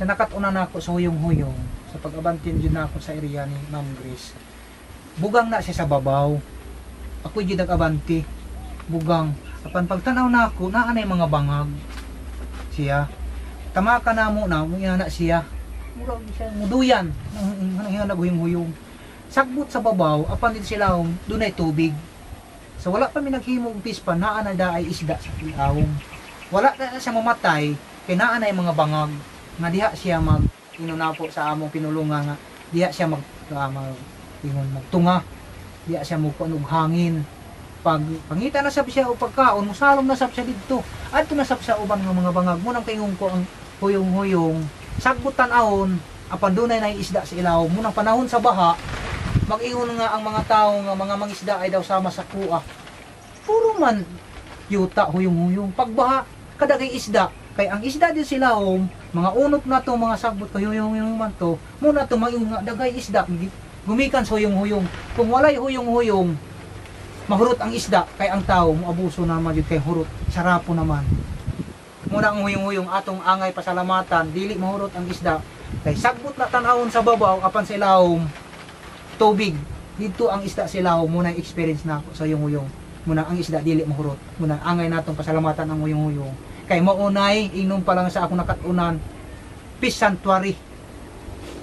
sa nakatuna na ako sa huyong-huyong, sa pag-abantin dyan na ako sa area ni Ma'am Grace, bugang na siya sa babaw. Ako dyan nag-abanti, bugang. Apan pagtanaw na ako, naanay mga bangag siya. Tamaka na mo na, na siya. Murag siya, muduyan, nang huyong-huyong. Sagbot sa babaw, apan dito sila, doon ay tubig. So wala pa mi naghimog pispa, naanay da ay isda sa ilawom. Wala na siya mamatay, kay naanay mga bangag. Nga diha siya inunapo sa among pinulungan nga diha siya magtunga, diha siya magpanog hangin. Pag pangita na sab siya o pagkaon, musalom na sab siya didto. Adto na sab siya uban nga mga bangag. Mo nang kaingon ko ang huyong-huyong, sagbutan ahon, apan dunay na isda sa ilaw. Mo nang panahon sa baha, mag-ingon nga ang mga tao nga mga mangisda ay daw sama sa kuha. Puro man yuta huyong-huyong. Pagbaha, kadagay isda. Kay ang isda din sila mga unok na to, mga sagbot huyong-huyong man to, muna to mga dagay isda gumikan sa huyong-huyong. Kung walay huyong-huyong, mahurot ang isda, kay ang tao moabuso naman yun kay hurot, sarapo naman. Muna ang huyong-huyong atong angay pasalamatan, dili mahurot ang isda, kay sagbot na tanawon sa babaw, apan sa ilawom tubig, dito ang isda sa ilawom. Muna experience na ako sa huyong-huyong, muna ang isda dili mahurot, muna angay natong pasalamatan ang huyong-huyong. Kay maunay, inom pa lang sa ako nakatunan, fish sanctuary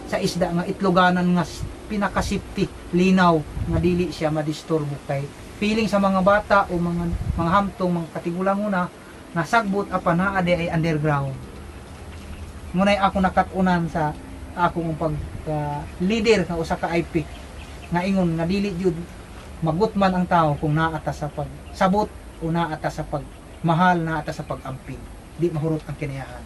sa isda nga itloganan nga pinaka-safety, linaw, nga dili siya madisturbo. Kay feeling sa mga bata o mga hamtong, mga katigulang muna, nga sagbot apa na ade ay underground. Ngunay ako nakatunan sa akong pag leader nga usa ka IP nga ingon nga dili jud magutman ang tao kung naata sa pagsabot o naata sa pag mahal na ata sa pag-amping, di mahurot ang kinayahan.